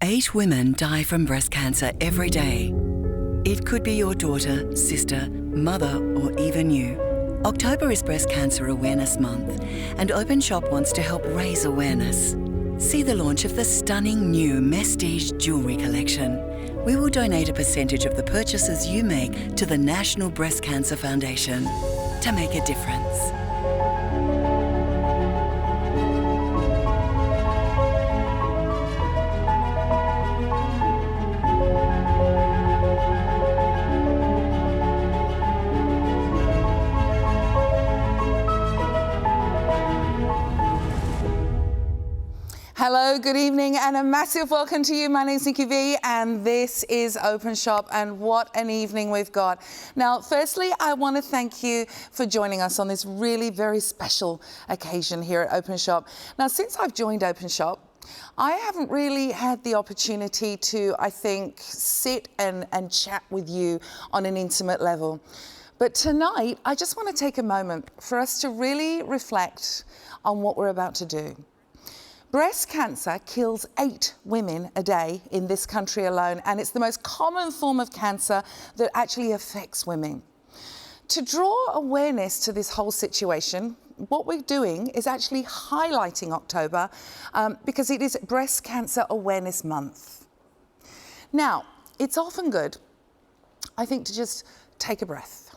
8 women die from breast cancer every day. It could be your daughter, sister, mother, or even you. October is Breast Cancer Awareness Month, and Openshop wants to help raise awareness. See the launch of the stunning new Mestige jewellery collection. We will donate a percentage of the purchases you make to the National Breast Cancer Foundation to make a difference. Hello, good evening, and a massive welcome to you. My name's Nikki V, and this is Openshop, and what an evening we've got. Now, firstly, I want to thank you for joining us on this really very special occasion here at Openshop. Now, since I've joined Openshop, I haven't really had the opportunity to, I think, sit and chat with you on an intimate level. But tonight, I just want to take a moment for us to really reflect on what we're about to do. Breast cancer kills 8 women a day in this country alone, and it's the most common form of cancer that actually affects women. To draw awareness to this whole situation, what we're doing is actually highlighting October because it is Breast Cancer Awareness Month. Now, it's often good, I think, to just take a breath,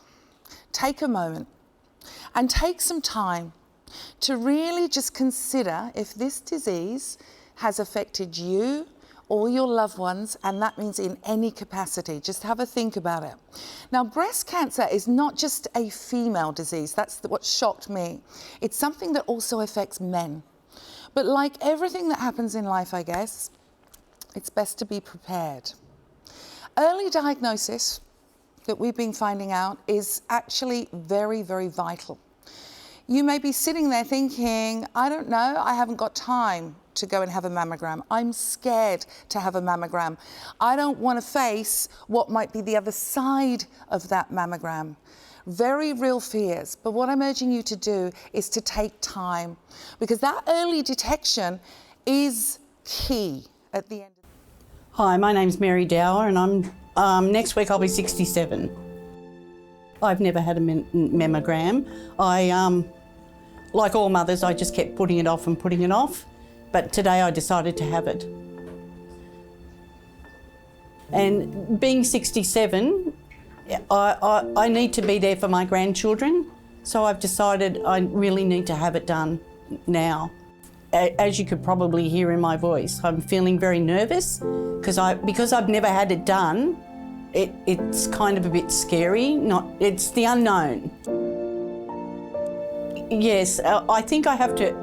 take a moment, and take some time to really just consider if this disease has affected you or your loved ones, and that means in any capacity. Just have a think about it. Now, breast cancer is not just a female disease. That's what shocked me. It's something that also affects men. But like everything that happens in life, I guess, it's best to be prepared. Early diagnosis that we've been finding out is actually very, very vital. You may be sitting there thinking, I don't know, I haven't got time to go and have a mammogram. I'm scared to have a mammogram. I don't want to face what might be the other side of that mammogram. Very real fears. But what I'm urging you to do is to take time, because that early detection is key at the end. Hi, my name's Mary Dower, and I'm next week I'll be 67. I've never had a mammogram. Like all mothers, I just kept putting it off and putting it off, but today I decided to have it. And being 67, I need to be there for my grandchildren, so I've decided I really need to have it done now. As you could probably hear in my voice, I'm feeling very nervous because I've never had it done. It's kind of a bit scary. It's the unknown. Yes, I think I have to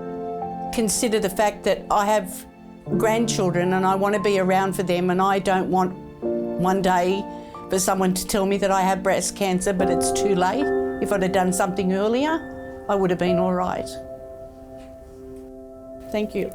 consider the fact that I have grandchildren and I want to be around for them, and I don't want one day for someone to tell me that I have breast cancer, but it's too late. If I'd have done something earlier, I would have been all right. Thank you.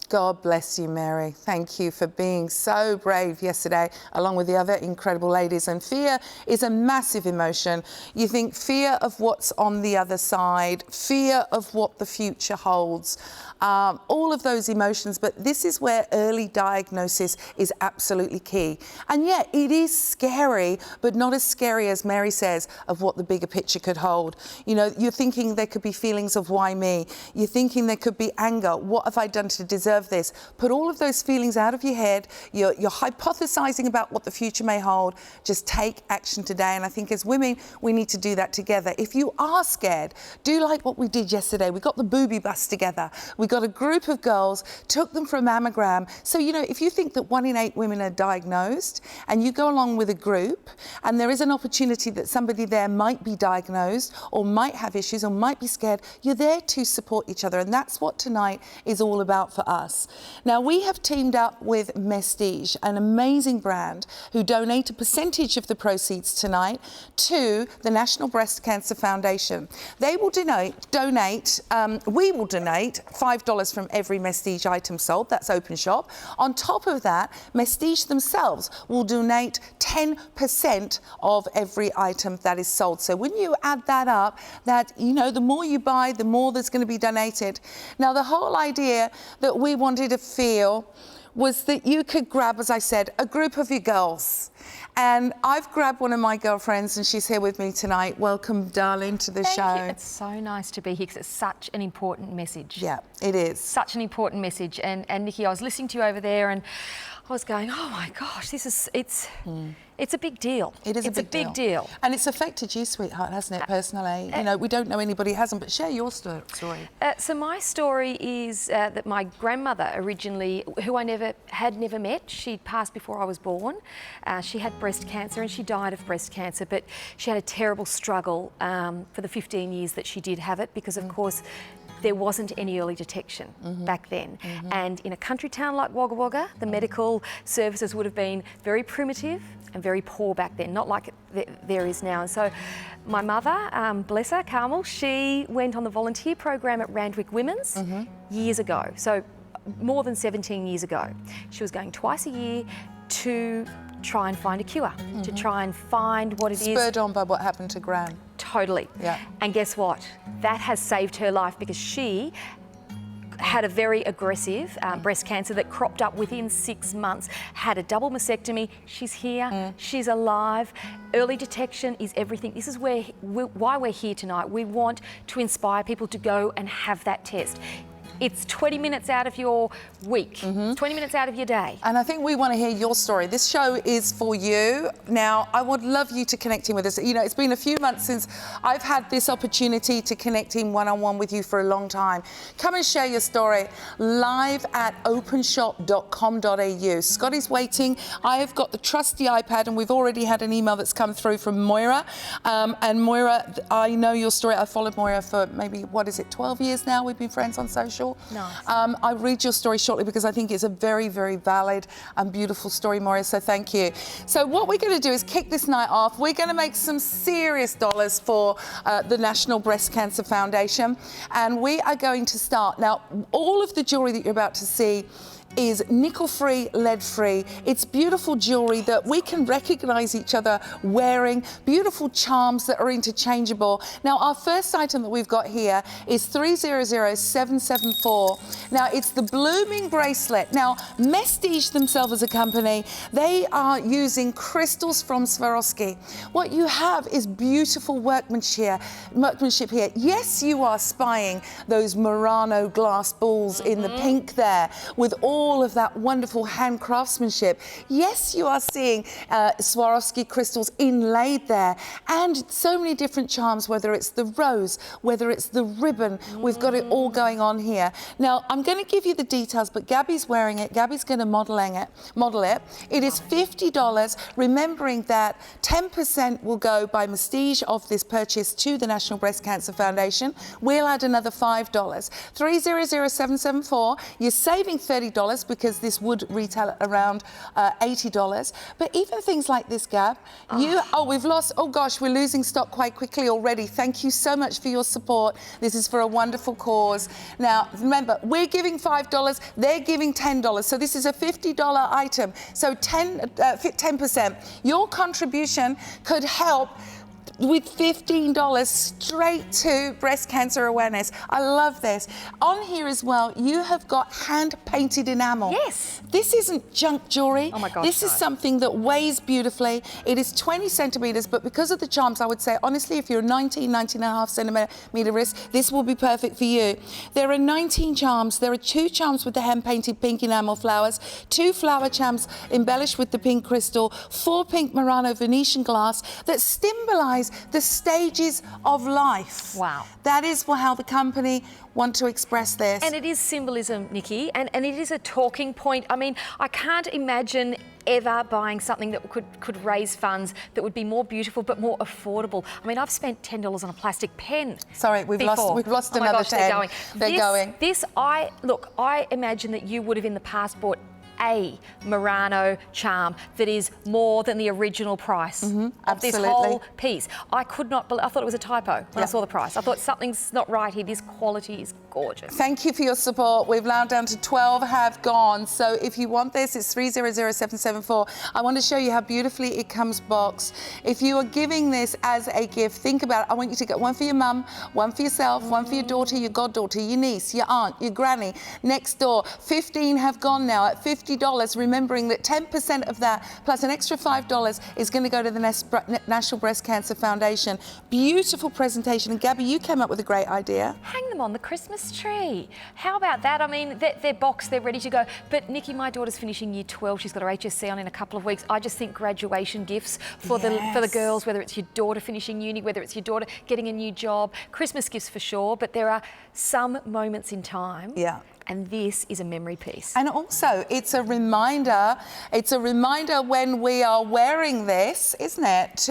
God bless you, Mary. Thank you for being so brave yesterday, along with the other incredible ladies. And fear is a massive emotion. You think fear of what's on the other side, fear of what the future holds, all of those emotions. But this is where early diagnosis is absolutely key. And yet it is scary, but not as scary as Mary says, of what the bigger picture could hold. You know, you're thinking there could be feelings of why me? You're thinking there could be anger. What have I done to deserve this? Put all of those feelings out of your head. You're hypothesizing about what the future may hold. Just take action today. And I think as women, we need to do that together. If you are scared, do like what we did yesterday. We got the booby bus together. We got a group of girls, took them for a mammogram. So, you know, if you think that 1 in 8 women are diagnosed and you go along with a group and there is an opportunity that somebody there might be diagnosed or might have issues or might be scared, you're there to support each other. And that's what tonight is all about for us. us. Now, we have teamed up with Mestige, an amazing brand who donate a percentage of the proceeds tonight to the National Breast Cancer Foundation. They will we will donate $5 from every Mestige item sold. That's Openshop. On top of that, Mestige themselves will donate 10% of every item that is sold. So when you add that up, that, you know, the more you buy, the more there's going to be donated. Now, the whole idea that we wanted to feel was that you could grab, as I said, a group of your girls. And I've grabbed one of my girlfriends and she's here with me tonight. Welcome, darling, to the show. Thank you. It's so nice to be here because it's such an important message. Yeah, it is. Such an important message. And Nikki, I was listening to you over there and I was going, oh my gosh, it's a big deal. It is a big deal. And it's affected you, sweetheart, hasn't it, personally? You know, we don't know anybody who hasn't, but share your story. So my story is that my grandmother originally, who I had never met, she'd passed before I was born. She had breast cancer and she died of breast cancer, but she had a terrible struggle for the 15 years that she did have it because, of course, there wasn't any early detection back then. And in a country town like Wagga Wagga, the medical services would have been very primitive and very poor back then, not like there is now. And so my mother, bless her, Carmel, she went on the volunteer program at Randwick Women's years ago. So more than 17 years ago. She was going twice a year to try and find a cure, to try and find what it is. Spurred on by what happened to Gran. Totally. Yeah. And guess what? That has saved her life because she had a very aggressive breast cancer that cropped up within 6 months, had a double mastectomy. She's here, she's alive. Early detection is everything. This is why we're here tonight. We want to inspire people to go and have that test. It's 20 minutes out of your week, 20 minutes out of your day. And I think we want to hear your story. This show is for you. Now, I would love you to connect in with us. You know, it's been a few months since I've had this opportunity to connect in one-on-one with you for a long time. Come and share your story live at openshop.com.au. Scotty's waiting. I have got the trusty iPad and we've already had an email that's come through from Moira. And Moira, I know your story. I followed Moira for maybe, 12 years now? We've been friends on social. Nice. I'll read your story shortly because I think it's a very, very valid and beautiful story, Moira, so thank you. So what we're going to do is kick this night off. We're going to make some serious dollars for the National Breast Cancer Foundation, and we are going to start. Now, all of the jewellery that you're about to see is nickel-free, lead-free. It's beautiful jewellery that we can recognise each other wearing, beautiful charms that are interchangeable. Now, our first item that we've got here is 300774. Now, it's the blooming bracelet. Now, Mestige themselves as a company, they are using crystals from Swarovski. What you have is beautiful workmanship here. Yes, you are spying those Murano glass balls in the pink there with all of that wonderful hand craftsmanship. Yes, you are seeing Swarovski crystals inlaid there and so many different charms, whether it's the rose, whether it's the ribbon. We've got it all going on here. Now, I'm going to give you the details, but Gabby's wearing it. Gabby's going to model it. It is $50, remembering that 10% will go by Mestige of this purchase to the National Breast Cancer Foundation. We'll add another $5. 300774. You're saving $30 because this would retail at around $80. But even things like this, Gab, we've lost, oh gosh, we're losing stock quite quickly already. Thank you so much for your support. This is for a wonderful cause. Now, remember, we're giving $5, they're giving $10. So this is a $50 item. So 10%. Your contribution could help with $15 straight to breast cancer awareness. I love this. On here as well, you have got hand-painted enamel. Yes. This isn't junk jewellery. Oh my gosh, This is something that weighs beautifully. It is 20 centimetres, but because of the charms, I would say, honestly, if you're 19 and a half centimetre wrist, this will be perfect for you. There are 19 charms. There are 2 charms with the hand-painted pink enamel flowers, 2 flower charms embellished with the pink crystal, 4 pink Murano Venetian glass that symbolise the stages of life. Wow. That is how the company want to express this. And it is symbolism, Nikki, and it is a talking point. I mean, I can't imagine ever buying something that could raise funds that would be more beautiful but more affordable. I mean, I've spent $10 on a plastic pen. Sorry, we've lost Oh my another gosh, 10. They're going. I imagine that you would have in the past bought a Murano charm that is more than the original price of this whole piece. I could not believe, I thought it was a typo when I saw the price. I thought something's not right here. This quality is gorgeous. Thank you for your support. We've now down to 12 have gone. So if you want this, it's 300774. I want to show you how beautifully it comes boxed. If you are giving this as a gift, think about it. I want you to get one for your mum, one for yourself, one for your daughter, your goddaughter, your niece, your aunt, your granny, next door. 15 have gone now at $50, remembering that 10% of that plus an extra $5 is going to go to the National Breast Cancer Foundation. Beautiful presentation. And Gabby, you came up with a great idea. Hang them on the Christmas tree. How about that? I mean, they're boxed, they're ready to go. But Nikki, my daughter's finishing year 12. She's got her HSC on in a couple of weeks. I just think graduation gifts for the girls, whether it's your daughter finishing uni, whether it's your daughter getting a new job, Christmas gifts for sure. But there are some moments in time. Yeah. And this is a memory piece. And also, it's a reminder when we are wearing this, isn't it?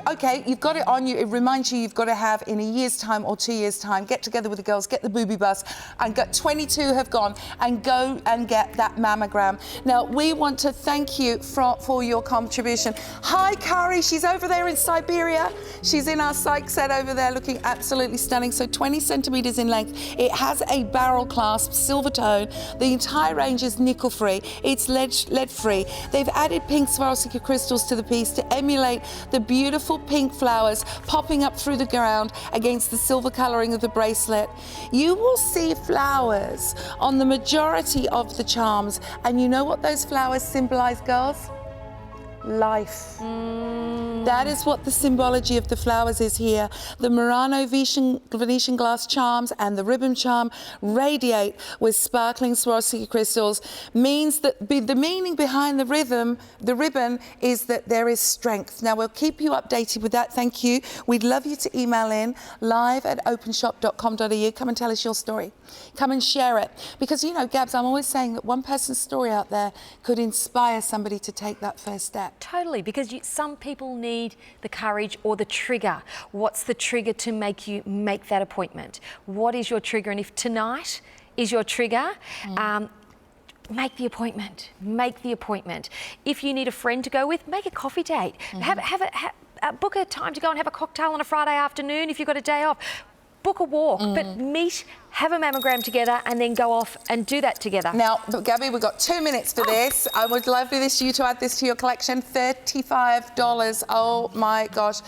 Okay, you've got it on you. It reminds you've got to have in a year's time or 2 years' time, get together with the girls, get the booby bus, and 22 have gone, and go and get that mammogram. Now, we want to thank you for your contribution. Hi, Kari, she's over there in Siberia. She's in our psych set over there looking absolutely stunning. So 20 centimetres in length. It has a barrel clasp, silver tone. The entire range is nickel-free. It's lead-free. They've added pink Swarovski crystals to the piece to emulate the beautiful pink flowers popping up through the ground against the silver colouring of the bracelet. You will see flowers on the majority of the charms, and you know what those flowers symbolise, girls? Life. That is what the symbology of the flowers is here. The Murano Venetian glass charms and the ribbon charm radiate with sparkling Swarovski crystals. Means that the meaning behind the ribbon is that there is strength. Now, we'll keep you updated with that. Thank you. We'd love you to email in live@openshop.com.au. Come and tell us your story. Come and share it. Because, you know, Gabs, I'm always saying that one person's story out there could inspire somebody to take that first step. Totally, because some people need the courage or the trigger. What's the trigger to make you make that appointment? What is your trigger? And if tonight is your trigger, make the appointment. Make the appointment. If you need a friend to go with, make a coffee date. Book a time to go and have a cocktail on a Friday afternoon if you've got a day off. Book a walk, but meet, have a mammogram together, and then go off and do that together. Now, Gabby, we've got 2 minutes for this. I would love you to add this to your collection. $35. Oh my gosh.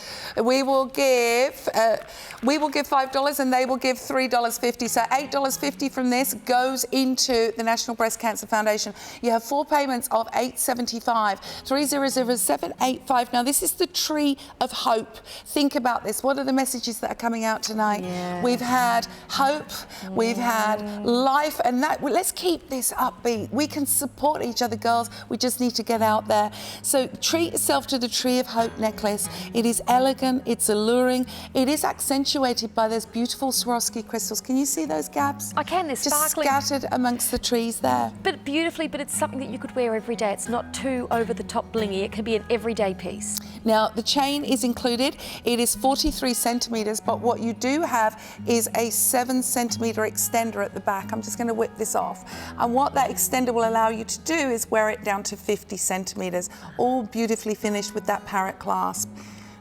We will give $5 and they will give $3.50. So $8.50 from this goes into the National Breast Cancer Foundation. You have 4 payments of $8.75. 300785. Now, this is the tree of hope. Think about this. What are the messages that are coming out tonight? Yeah. We've had hope, we've had life, and let's keep this upbeat. We can support each other, girls. We just need to get out there. So treat yourself to the Tree of Hope necklace. It is elegant, it's alluring, it is accentuated by those beautiful Swarovski crystals. Can you see those gaps? I can, they're sparkling. Just scattered amongst the trees there. But beautifully, but it's something that you could wear every day. It's not too over the top blingy. It can be an everyday piece. Now, the chain is included. It is 43 centimetres, but what you do have is a 7 centimetre extender at the back. I'm just going to whip this off. And what that extender will allow you to do is wear it down to 50 centimetres, all beautifully finished with that parrot clasp.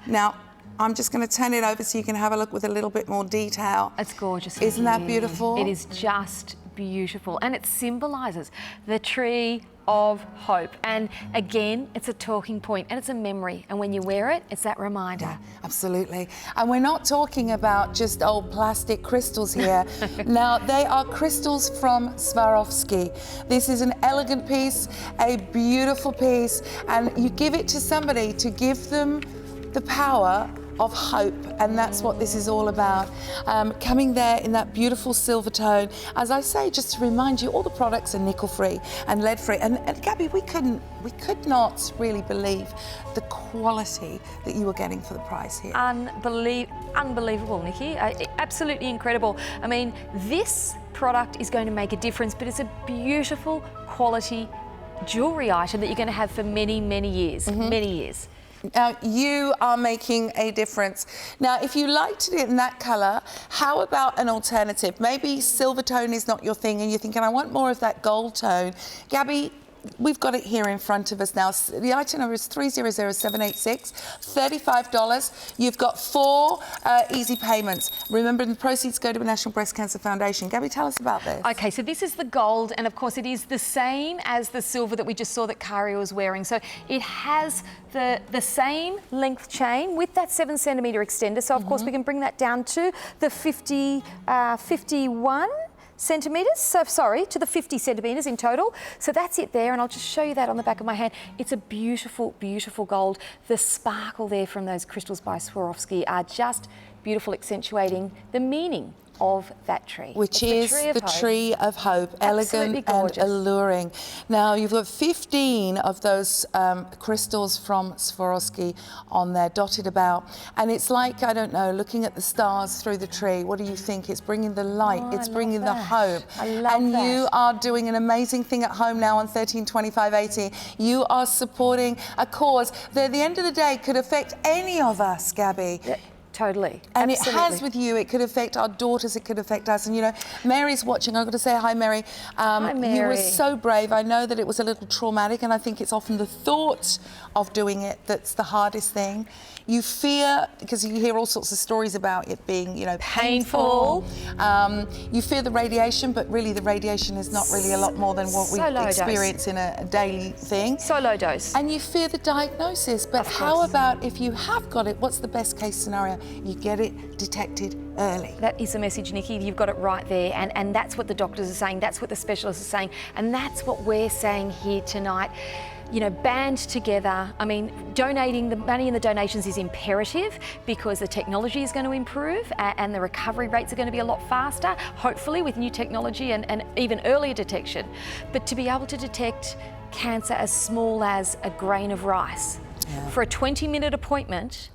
Now, I'm just going to turn it over so you can have a look with a little bit more detail. It's gorgeous. Isn't that beautiful? It is just beautiful. And it symbolises the Tree of Hope. And again, it's a talking point and it's a memory. And when you wear it, it's that reminder. Yeah, absolutely. And we're not talking about just old plastic crystals here. Now, they are crystals from Swarovski. This is an elegant piece, a beautiful piece, and you give it to somebody to give them the power of hope, and that's what this is all about. Coming there in that beautiful silver tone. As I say, just to remind you, all the products are nickel-free and lead-free. And Gabby, we could not really believe the quality that you were getting for the price here. Unbelievable, Nikki. Absolutely incredible. I mean, this product is going to make a difference, but it's a beautiful quality jewellery item that you're going to have for many, many years, many years. Now, you are making a difference. Now, if you liked it in that colour, how about an alternative? Maybe silver tone is not your thing and you're thinking, I want more of that gold tone. Gabby, we've got it here in front of us now. The item number is 300786, $35. You've got 4 easy payments. Remember, the proceeds go to the National Breast Cancer Foundation. Gabby, tell us about this. Okay, so this is the gold, and of course it is the same as the silver that we just saw that Kari was wearing. So it has the same length chain with that 7 centimetre extender. So of course we can bring that down to the 51 centimetres, so sorry, to the 50 centimetres in total. So that's it there, and I'll just show you that on the back of my hand. It's a beautiful, beautiful gold. The sparkle there from those crystals by Swarovski are just beautiful, accentuating the meaning of that tree. Which is the Tree of Hope, elegant and alluring. Now, you've got 15 of those crystals from Swarovski on there, dotted about. And it's like, I don't know, looking at the stars through the tree. What do you think? It's bringing the light, it's bringing the hope. I love and that. you are doing an amazing thing at home now on 132580. You are supporting a cause that at the end of the day could affect any of us, Gabby. Yeah. Totally. And absolutely. it has with you. It could affect our daughters. It could affect us. And, you know, Mary's watching. I've got to say hi, Mary. Hi, Mary. You were so brave. I know that it was a little traumatic, and I think it's often the thought of doing it that's the hardest thing. You fear, because you hear all sorts of stories about it being, you know, painful. You fear the radiation, but really the radiation is not really a lot more than what we experience in a daily thing. So low dose. And you fear the diagnosis. But how about if you have got it, what's the best case scenario? You get it detected early. That is the message, Nikki. You've got it right there. And that's what the doctors are saying. That's what the specialists are saying. And that's what we're saying here tonight. You know, band together. I mean, donating, the money in the donations is imperative because the technology is going to improve and the recovery rates are going to be a lot faster, hopefully with new technology and even earlier detection. But to be able to detect cancer as small as a grain of rice for a 20-minute appointment,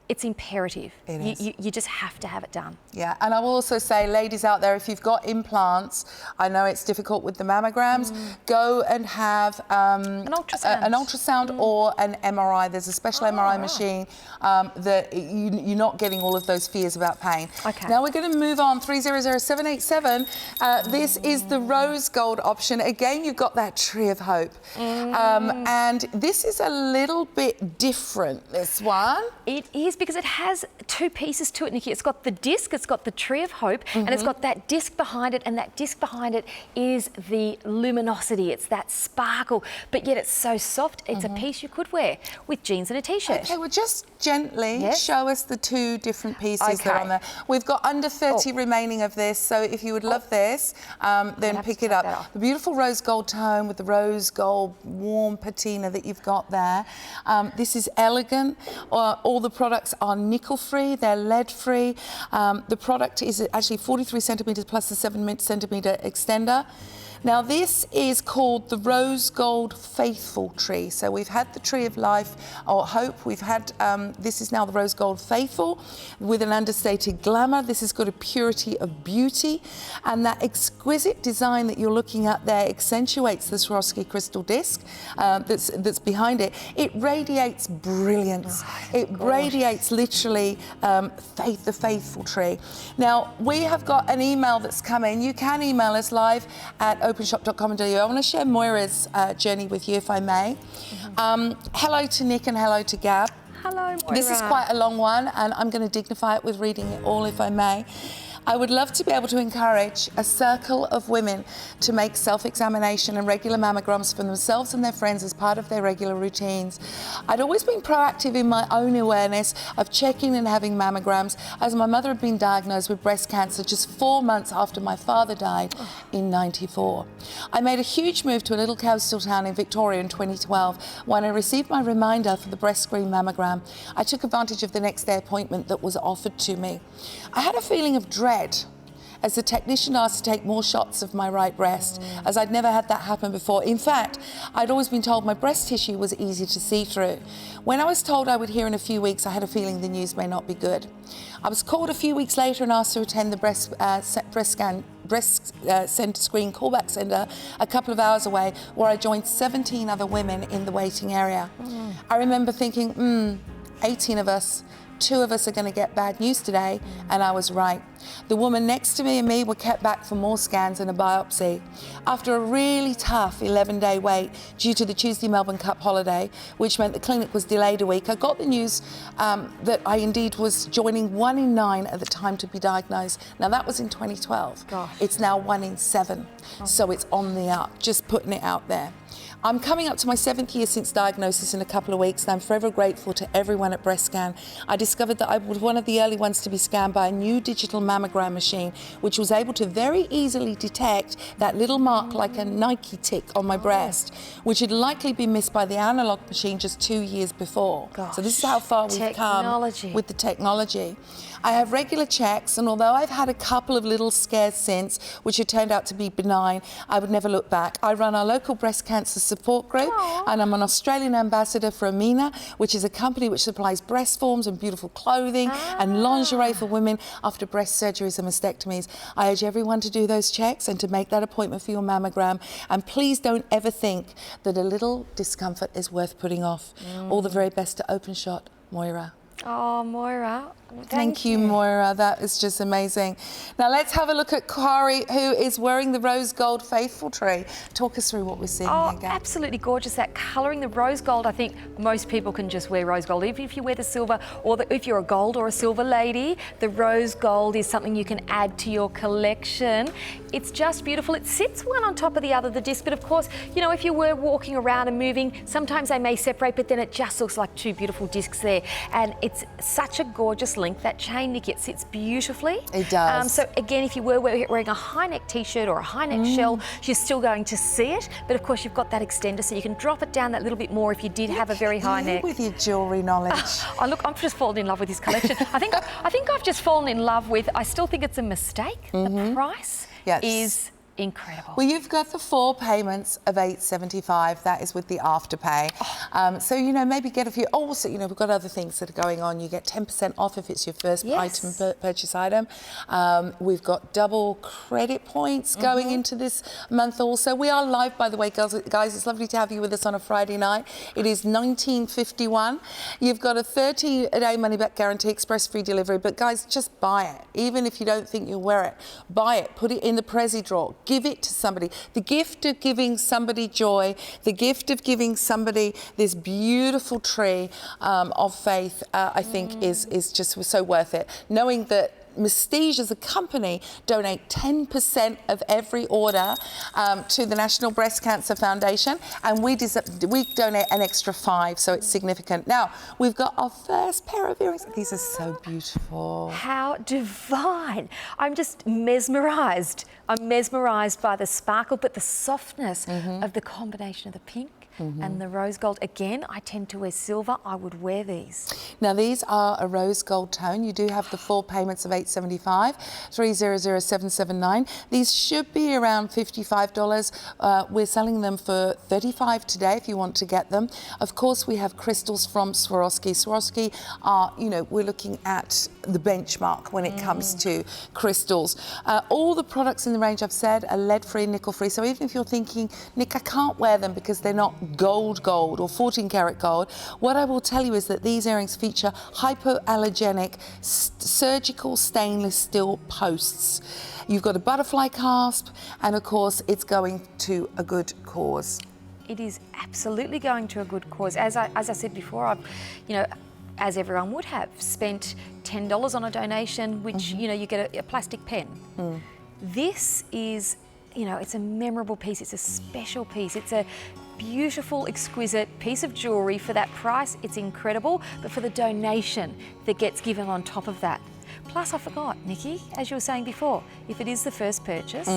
it's imperative. It is. You just have to have it done. Yeah, and I will also say, ladies out there, if you've got implants, I know it's difficult with the mammograms, go and have an ultrasound, or an MRI. There's a special MRI machine that you're not getting all of those fears about pain. Okay. Now we're going to move on, 300787. This is the rose gold option. Again, you've got that Tree of Hope. And this is a little bit different, this one. It is, because it has 2 pieces to it, Nikki. It's got the disc, it's got the Tree of Hope, and it's got that disc behind it, and that disc behind it is the luminosity. It's that sparkle, but yet it's so soft. It's a piece you could wear with jeans and a t-shirt. Okay, well, just gently show us the 2 different pieces that are on there. We've got under 30 remaining of this, so if you would love this, then pick it up. The beautiful rose gold tone with the rose gold warm patina that you've got there. This is elegant. All the products are nickel-free, they're lead-free. The product is actually 43 centimetres plus the 7 centimetre extender. Now, this is called the Rose Gold Faithful Tree. So we've had the Tree of Life or Hope. We've had, this is now the Rose Gold Faithful with an understated glamour. This has got a purity of beauty. And that exquisite design that you're looking at there accentuates the Swarovski crystal disc that's behind it. It radiates brilliance. It radiates literally faith, the faithful tree. Now, we have got an email that's come in. You can email us live at openshop.com.au. I want to share Moira's journey with you, if I may. Hello to Nick and hello to Gab. Hello, Moira. This is quite a long one, and I'm going to dignify it with reading it all, if I may. I would love to be able to encourage a circle of women to make self-examination and regular mammograms for themselves and their friends as part of their regular routines. I'd always been proactive in my own awareness of checking and having mammograms, as my mother had been diagnosed with breast cancer just 4 months after my father died in '94. I made a huge move to a little coastal town in Victoria in 2012 when I received my reminder for the breast screen mammogram. I took advantage of the next day appointment that was offered to me. I had a feeling of dread, as the technician asked to take more shots of my right breast, as I'd never had that happen before. In fact, I'd always been told my breast tissue was easy to see through. When I was told I would hear in a few weeks, I had a feeling the news may not be good. I was called a few weeks later and asked to attend the breast centre screen callback centre a couple of hours away, where I joined 17 other women in the waiting area. I remember thinking, 18 of us, 2 of us are going to get bad news today, and I was right. The woman next to me and me were kept back for more scans and a biopsy. After a really tough 11-day wait due to the Tuesday Melbourne Cup holiday, which meant the clinic was delayed a week, I got the news that I indeed was joining 1 in 9 at the time to be diagnosed. Now that was in 2012. Gosh. It's now 1 in 7, so it's on the up, just putting it out there. I'm coming up to my 7th year since diagnosis in a couple of weeks, and I'm forever grateful to everyone at Breast Scan. I discovered that I was one of the early ones to be scanned by a new digital mammogram machine, which was able to very easily detect that little mark like a Nike tick on my breast, which had likely been missed by the analog machine just 2 years before. Gosh, so this is how far we've come with the technology. I have regular checks, and although I've had a couple of little scares since, which have turned out to be benign, I would never look back. I run our local breast cancer support group, and I'm an Australian ambassador for Amina, which is a company which supplies breast forms and beautiful clothing and lingerie for women after breast surgeries and mastectomies. I urge everyone to do those checks and to make that appointment for your mammogram. And please don't ever think that a little discomfort is worth putting off. All the very best to Openshop, Moira. Oh, Moira. Thank you, Moira. That is just amazing. Now let's have a look at Kari, who is wearing the rose gold faithful tree. Talk us through what we're seeing here, Gab. Absolutely gorgeous. That colouring, the rose gold, I think most people can just wear rose gold. Even if you wear the silver, or if you're a gold or a silver lady, the rose gold is something you can add to your collection. It's just beautiful. It sits one on top of the other, the disc, but of course, you know, if you were walking around and moving, sometimes they may separate, but then it just looks like 2 beautiful discs there. And it's such a gorgeous link. That chain, Nikki, it sits beautifully. It does. So again, if you were wearing a high neck t-shirt or a high neck shell, you're still going to see it. But of course, you've got that extender, so you can drop it down that little bit more if you did have a very high neck. With your jewellery knowledge. Oh, look, I've just fallen in love with this collection. I think I've just fallen in love with. I still think it's a mistake. The price is incredible. Well, you've got the 4 payments of $875. That is with the afterpay. So, you know, maybe get a few. Also, you know, we've got other things that are going on. You get 10% off if it's your first purchase item. We've got double credit points going into this month also. We are live, by the way, guys. It's lovely to have you with us on a Friday night. It is 19.51. You've got a 30-day money-back guarantee, express free delivery. But, guys, just buy it. Even if you don't think you'll wear it, buy it. Put it in the Prezi drawer. Give it to somebody. The gift of giving somebody joy, the gift of giving somebody this beautiful tree of faith, I think is just so worth it. Knowing that Mestige as a company donate 10% of every order to the National Breast Cancer Foundation, and we donate an extra 5, so it's significant. Now, we've got our first pair of earrings. These are so beautiful. How divine. I'm just mesmerised. I'm mesmerised by the sparkle, but the softness of the combination of the pink and the rose gold. Again, I tend to wear silver. I would wear these. Now, these are a rose gold tone. You do have the 4 payments of $875, $300,779. These should be around $55. We're selling them for $35 today if you want to get them. Of course, we have crystals from Swarovski. Swarovski are, you know, we're looking at the benchmark when it comes to crystals. All the products in the range I've said are lead-free, nickel-free. So even if you're thinking, Nick, I can't wear them because they're not gold or 14 karat gold, what I will tell you is that these earrings feature hypoallergenic surgical stainless steel posts. You've got a butterfly clasp, and of course it's going to a good cause. It is absolutely going to a good cause. As I said before, I've, you know, as everyone would have, spent $10 on a donation, which, you know, you get a plastic pen. This is, you know, it's a memorable piece. It's a special piece. It's a beautiful, exquisite piece of jewellery. For that price, it's incredible, but for the donation that gets given on top of that. Plus, I forgot, Nikki, as you were saying before, if it is the first purchase,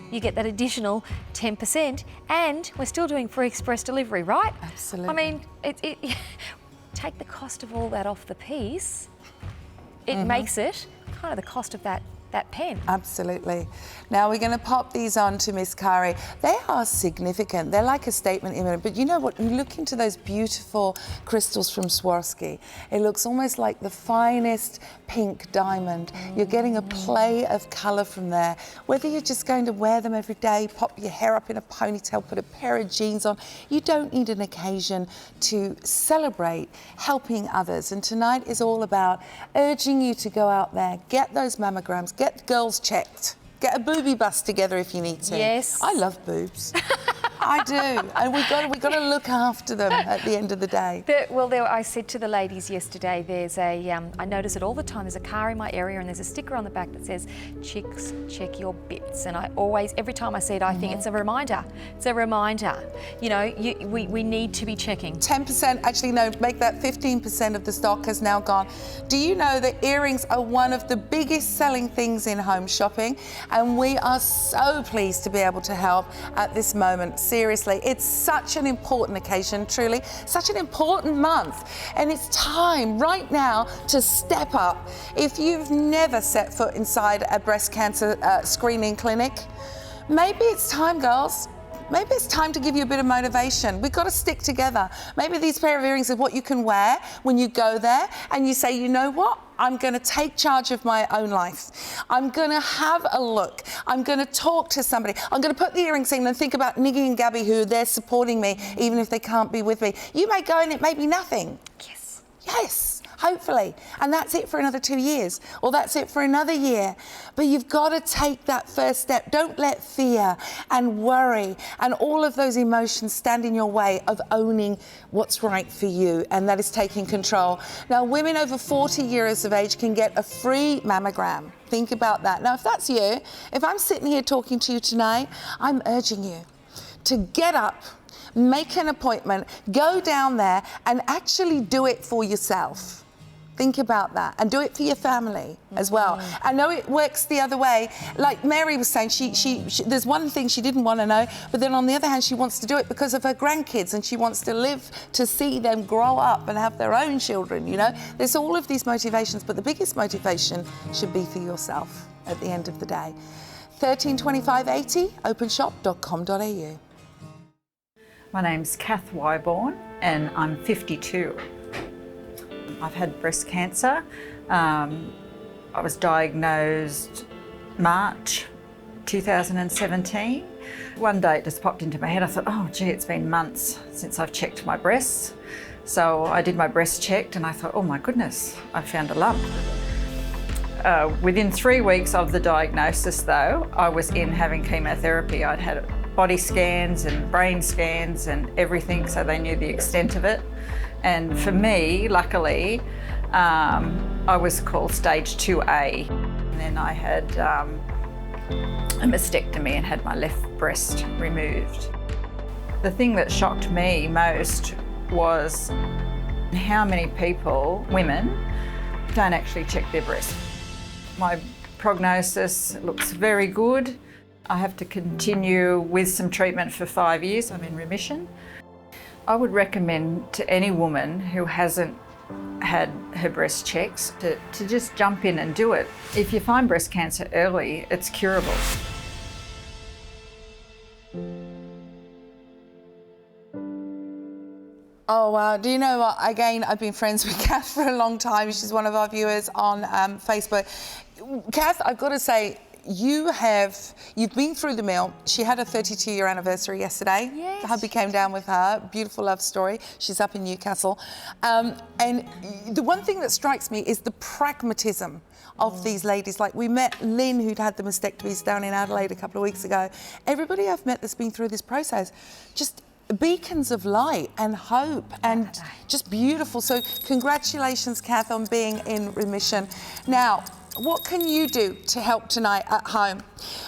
you get that additional 10%, and we're still doing free express delivery, right? Absolutely. I mean, take the cost of all that off the piece, it makes it kind of the cost of that that pen. Absolutely. Now we're going to pop these on to Miss Kari. They are significant. They're like a statement image. But you know what? You look into those beautiful crystals from Swarovski. It looks almost like the finest pink diamond. You're getting a play of colour from there. Whether you're just going to wear them every day, pop your hair up in a ponytail, put a pair of jeans on, you don't need an occasion to celebrate helping others. And tonight is all about urging you to go out there, get those mammograms, get girls checked. Get a boobie bust together if you need to. Yes. I love boobs. I do. And we got to look after them at the end of the day. I said to the ladies yesterday, there's I notice it all the time, there's a car in my area and there's a sticker on the back that says, chicks, check your bits. And I always, every time I see it, I think it's a reminder. It's a reminder. You know, we need to be checking. 10%, actually no, make that 15% of the stock has now gone. Do you know that earrings are one of the biggest selling things in home shopping? And we are so pleased to be able to help at this moment. Seriously, it's such an important occasion, truly, such an important month. And it's time right now to step up. If you've never set foot inside a breast cancer screening clinic, maybe it's time, girls. Maybe it's time to give you a bit of motivation. We've got to stick together. Maybe these pair of earrings are what you can wear when you go there and you say, you know what? I'm going to take charge of my own life. I'm going to have a look. I'm going to talk to somebody. I'm going to put the earrings in and think about Niggy and Gabby, who they're supporting me, even if they can't be with me. You may go and it may be nothing. Yes. Yes. Hopefully, and that's it for another 2 years, or that's it for another year. But you've got to take that first step. Don't let fear and worry and all of those emotions stand in your way of owning what's right for you, and that is taking control. Now, women over 40 years of age can get a free mammogram. Think about that. Now, if that's you, if I'm sitting here talking to you tonight, I'm urging you to get up, make an appointment, go down there and actually do it for yourself. Think about that and do it for your family as well. I know it works the other way. Like Mary was saying, she there's one thing she didn't want to know, but then on the other hand, she wants to do it because of her grandkids and she wants to live to see them grow up and have their own children, you know? There's all of these motivations, but the biggest motivation should be for yourself at the end of the day. 132580, openshop.com.au. My name's Kath Wyborn and I'm 52. I've had breast cancer. I was diagnosed March 2017. One day it just popped into my head. I thought, oh gee, it's been months since I've checked my breasts. So I did my breast checked and I thought, oh my goodness, I found a lump. Within 3 weeks of the diagnosis though, I was in having chemotherapy. I'd had body scans and brain scans and everything, so they knew the extent of it. And for me, luckily, I was called stage 2A. And then I had a mastectomy and had my left breast removed. The thing that shocked me most was how many people, women, don't actually check their breast. My prognosis looks very good. I have to continue with some treatment for 5 years. I'm in remission. I would recommend to any woman who hasn't had her breast checks to just jump in and do it. If you find breast cancer early, it's curable. Oh, wow. Do you know what? Again, I've been friends with Kath for a long time. She's one of our viewers on Facebook. Kath, I've got to say, you've been through the mill. She had a 32-year anniversary yesterday. Yes. The hubby came down with her. Beautiful love story. She's up in Newcastle. And the one thing that strikes me is the pragmatism of these ladies. Like, we met Lynn, who'd had the mastectomies down in Adelaide a couple of weeks ago. Everybody I've met that's been through this process, just beacons of light and hope and just beautiful. So congratulations, Kath, on being in remission. Now, what can you do to help tonight at home?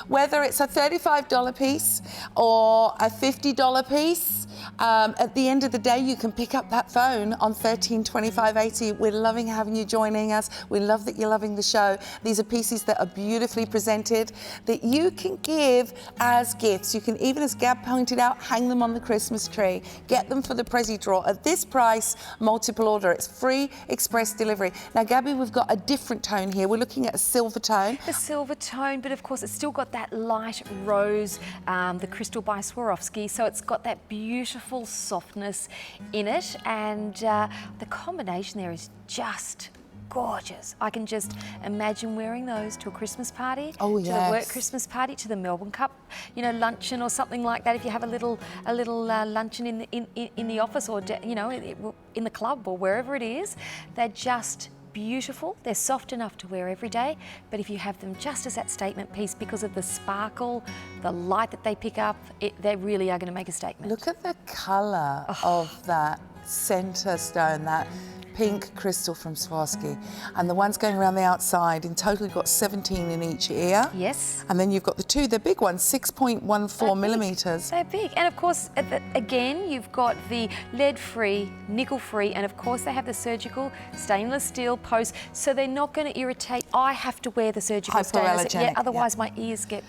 Whether it's a $35 piece or a $50 piece, At the end of the day, you can pick up that phone on 13 25 80. We're loving having you joining us. We love that you're loving the show. These are pieces that are beautifully presented that you can give as gifts. You can even, as Gab pointed out, hang them on the Christmas tree. Get them for the Prezi draw. At this price, multiple order. It's free express delivery. Now, Gabby, we've got a different tone here. We're looking at a silver tone. The silver tone, but of course it's still got that light rose, the crystal by Swarovski, so it's got that beautiful softness in it, and the combination there is just gorgeous. I can just imagine wearing those to a Christmas party, to the work Christmas party, to the Melbourne Cup, you know, luncheon or something like that. If you have a little luncheon in the office, or you know, in the club or wherever it is, they're just beautiful. They're soft enough to wear every day, but if you have them just as that statement piece, because of the sparkle, the light that they pick up, they really are going to make a statement. Look at the colour of that centre stone, that pink crystal from Swarovski, and the ones going around the outside. In total, you've got 17 in each ear. Yes. And then you've got the big ones, 6.14 millimetres. They're big. And of course, again, you've got the lead-free, nickel-free, and of course they have the surgical stainless steel post, so they're not going to irritate. I have to wear the surgical stainless. Yeah, otherwise my ears get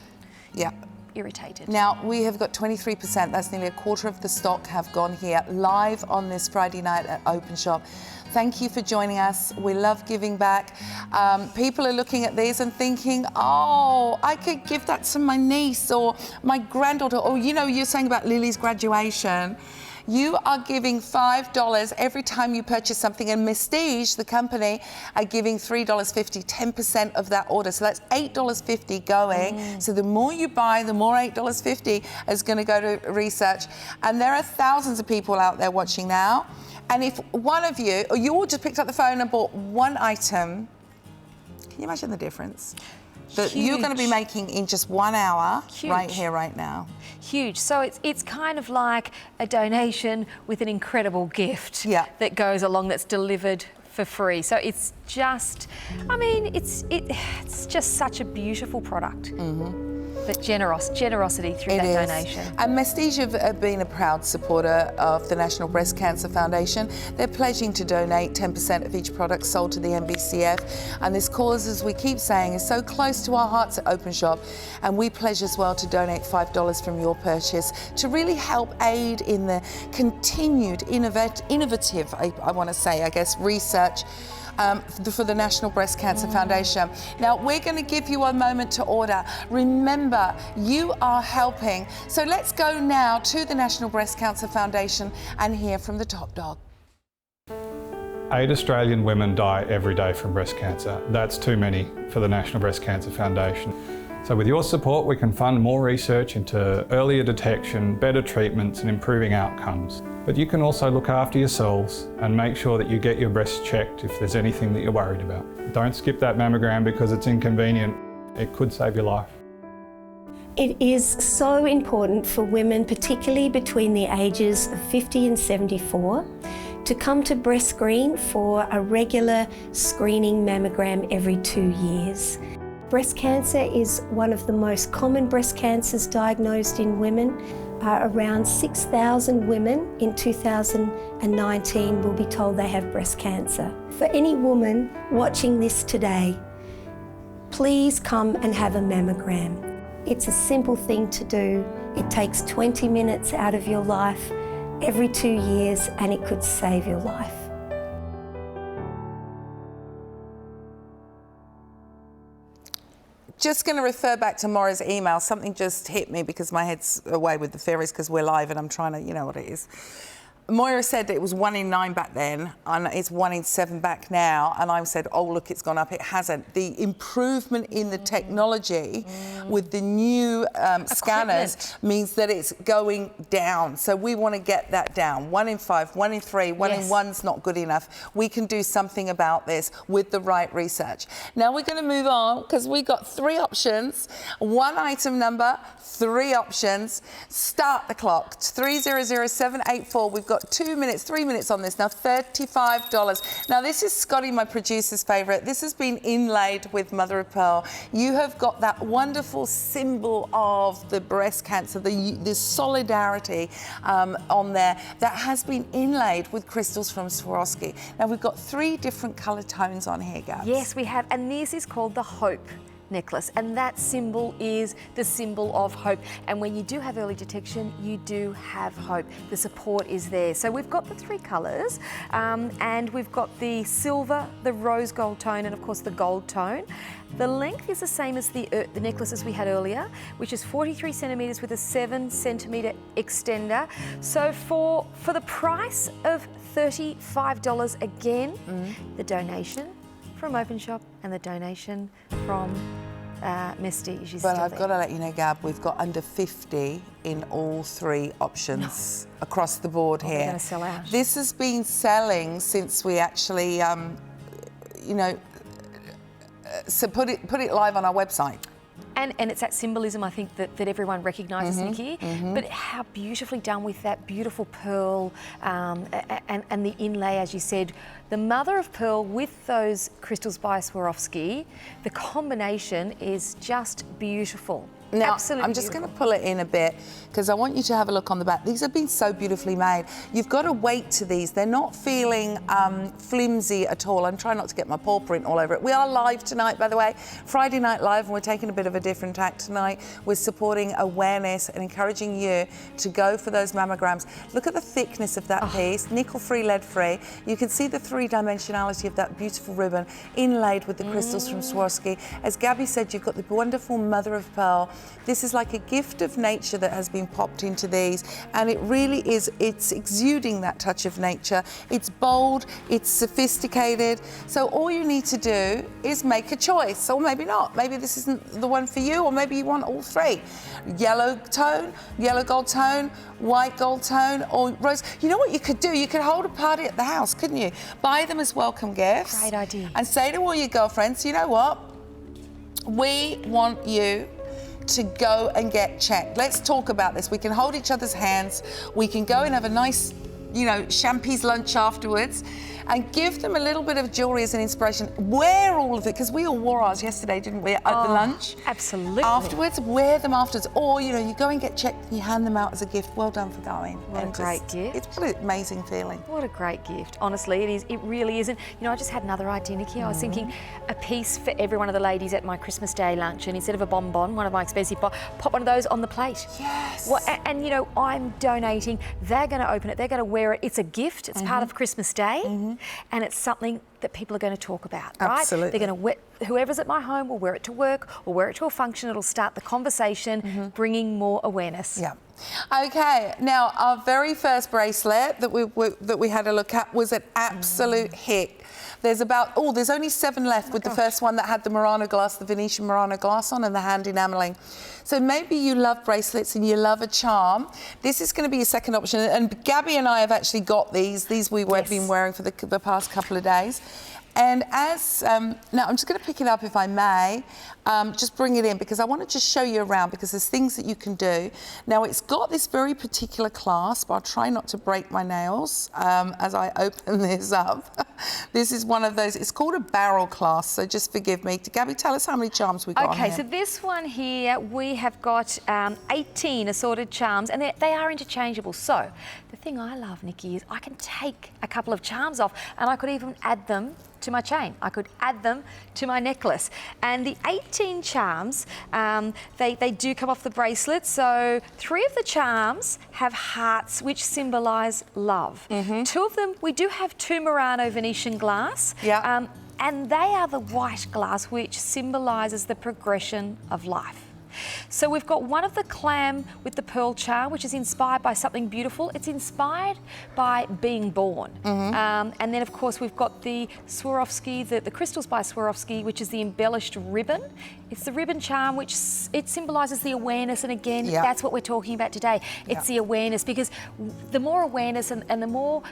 irritated. Now, we have got 23%, that's nearly a quarter of the stock have gone here, live on this Friday night at Openshop. Thank you for joining us. We love giving back. People are looking at these and thinking, oh, I could give that to my niece or my granddaughter, or, you know, you're saying about Lily's graduation. You are giving $5 every time you purchase something, and Mestige, the company, are giving $3.50, 10% of that order. So that's $8.50 going. So the more you buy, the more $8.50 is going to go to research. And there are thousands of people out there watching now. And if one of you, or you all just picked up the phone and bought one item, can you imagine the difference that you're going to be making in just 1 hour, right here, right now? Huge. So it's kind of like a donation with an incredible gift that goes along, that's delivered for free. So it's just, I mean, it's just such a beautiful product. But generosity through that donation. And Mestige have been a proud supporter of the National Breast Cancer Foundation. They're pledging to donate 10% of each product sold to the NBCF. And this cause, as we keep saying, is so close to our hearts at Openshop. And we pledge as well to donate $5 from your purchase to really help aid in the continued innovative, I want to say, I guess, research for the National Breast Cancer Foundation. Now, we're going to give you a moment to order. Remember, you are helping. So let's go now to the National Breast Cancer Foundation and hear from the top dog. 8 Australian women die every day from breast cancer. That's too many for the National Breast Cancer Foundation. So with your support, we can fund more research into earlier detection, better treatments and improving outcomes. But you can also look after yourselves and make sure that you get your breasts checked if there's anything that you're worried about. Don't skip that mammogram because it's inconvenient. It could save your life. It is so important for women, particularly between the ages of 50 and 74, to come to Breast Screen for a regular screening mammogram every 2 years. Breast cancer is one of the most common breast cancers diagnosed in women. Around 6,000 women in 2019 will be told they have breast cancer. For any woman watching this today, please come and have a mammogram. It's a simple thing to do. It takes 20 minutes out of your life every 2 years, and it could save your life. Just going to refer back to Maura's email. Something just hit me because my head's away with the fairies because we're live and I'm trying to, you know what it is. Moira said it was 1 in 9 back then, and it's 1 in 7 back now. And I said, oh, look, it's gone up. It hasn't. The improvement in the technology with the new scanners means that it's going down. So we want to get that down. 1 in 5, 1 in 3, 1 in 1's not good enough. We can do something about this with the right research. Now we're going to move on because we've got 3 options. 1 item number, 3 options. Start the clock. 300784. We've got got 2 minutes, 3 minutes on this now. $35. Now this is Scotty, my producer's favourite. This has been inlaid with mother of pearl. You have got that wonderful symbol of the breast cancer, the solidarity on there that has been inlaid with crystals from Swarovski. Now we've got 3 different colour tones on here, Gabs. Yes, we have, and this is called the Hope necklace, and that symbol is the symbol of hope. And when you do have early detection, you do have hope. The support is there. So we've got the 3 colours, and we've got the silver, the rose gold tone, and of course the gold tone. The length is the same as the necklaces we had earlier, which is 43 centimetres with a 7 centimetre extender. So for the price of $35 again, the donation from Openshop and the donation from Mestige is But still I've there. got to let you know, Gab, we've got under 50 in all 3 options across the board here. They're going to sell out. This has been selling since we actually, so put it live on our website. And it's that symbolism, I think, that everyone recognises, Nikki. But how beautifully done with that beautiful pearl and the inlay, as you said. The mother of pearl with those crystals by Swarovski, the combination is just beautiful. Now, Absolutely I'm just beautiful. going to pull it in a bit because I want you to have a look on the back. These have been so beautifully made. You've got a weight to these. They're not feeling flimsy at all. I'm trying not to get my paw print all over it. We are live tonight, by the way, Friday Night Live, and we're taking a bit of a different tack tonight. We're supporting awareness and encouraging you to go for those mammograms. Look at the thickness of that piece, nickel-free, lead-free. You can see the 3-dimensionality of that beautiful ribbon inlaid with the crystals from Swarovski. As Gabby said, you've got the wonderful mother of pearl. This is like a gift of nature that has been popped into these, and it really is, it's exuding that touch of nature. It's bold, it's sophisticated, so all you need to do is make a choice, or maybe not. Maybe this isn't the one for you, or maybe you want all 3. Yellow tone, yellow gold tone, white gold tone, or rose. You know what you could do? You could hold a party at the house, couldn't you? Buy them as welcome gifts. Great idea. And say to all your girlfriends, you know what? We want you to go and get checked. Let's talk about this. We can hold each other's hands. We can go and have a nice, champis lunch afterwards and give them a little bit of jewellery as an inspiration. Wear all of it, because we all wore ours yesterday, didn't we, at the lunch? Absolutely. Afterwards, wear them afterwards. Or, you go and get checked and you hand them out as a gift. Well done for going. What a great gift. It's what an amazing feeling. What a great gift. Honestly, it is. It really isn't. I just had another idea, Nikki. I was thinking a piece for every one of the ladies at my Christmas Day lunch, and instead of a bonbon, one of my expensive pop one of those on the plate. Yes. Well, and I'm donating. They're going to open it. They're going to wear it. It's a gift. It's part of Christmas Day, and it's something that people are going to talk about, right? Absolutely. They're going to wear, whoever's at my home will wear it to work or wear it to a function. It'll start the conversation, bringing more awareness. Yeah. Okay, now our very first bracelet that we had a look at was an absolute hit. There's there's only 7 left with the first one that had the Murano glass, the Venetian Murano glass on, and the hand enamelling. So maybe you love bracelets and you love a charm. This is going to be a second option. And Gabby and I have actually got these. These we've been wearing for the past couple of days. And as, now I'm just going to pick it up if I may, just bring it in because I want to just show you around because there's things that you can do. Now it's got this very particular clasp. I'll try not to break my nails as I open this up. This is one of those, it's called a barrel clasp, so just forgive me. Gabby, tell us how many charms we got on Okay, here. so this one here, we have got 18 assorted charms, and they are interchangeable. So the thing I love, Nikki, is I can take a couple of charms off and I could even add them to my chain. I could add them to my necklace. And the 18 charms, they do come off the bracelet. So 3 of the charms have hearts, which symbolise love. 2 of them, we do have 2 Murano Venetian glass. Yeah. And they are the white glass, which symbolises the progression of life. So we've got one of the clam with the pearl charm, which is inspired by something beautiful. It's inspired by being born. And then, of course, we've got the Swarovski, the crystals by Swarovski, which is the embellished ribbon. It's the ribbon charm, which it symbolises the awareness. And again, that's what we're talking about today. It's the awareness, because the more awareness and the more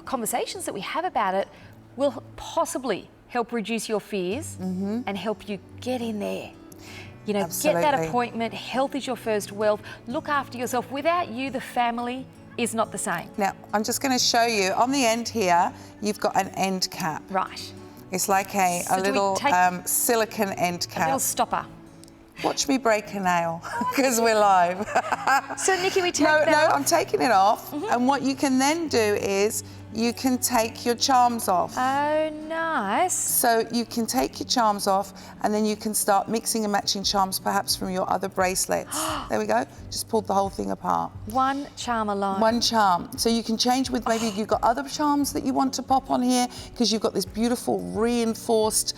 conversations that we have about it will possibly help reduce your fears and help you get in there. Get that appointment. Health is your first wealth. Look after yourself. Without you, the family is not the same. Now, I'm just going to show you, on the end here, you've got an end cap. Right. It's like a So do we little take silicone end A little cap. stopper. Watch me break a nail, because we're live. So, Nikki, we take No, that off? I'm taking it off. And what you can then do is you can take your charms off. Oh, nice. So you can take your charms off and then you can start mixing and matching charms perhaps from your other bracelets. There we go. Just pulled the whole thing apart. One charm alone. One charm. So you can change with maybe you've got other charms that you want to pop on here because you've got this beautiful reinforced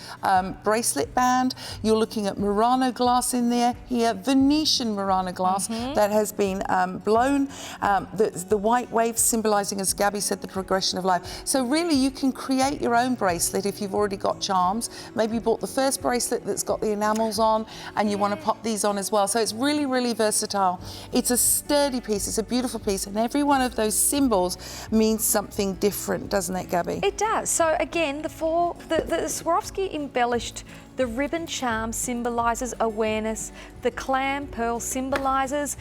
bracelet band. You're looking at Murano glass in there here, Venetian Murano glass that has been blown. The white wave symbolising, as Gabby said, the progression of life. So really you can create your own bracelet if you've already got charms. Maybe you bought the first bracelet that's got the enamels on and you want to pop these on as well. So it's really, really versatile. It's a sturdy piece, it's a beautiful piece, and every one of those symbols means something different, doesn't it, Gabby? It does. So again, the Swarovski embellished. The ribbon charm symbolises awareness, the clam pearl symbolises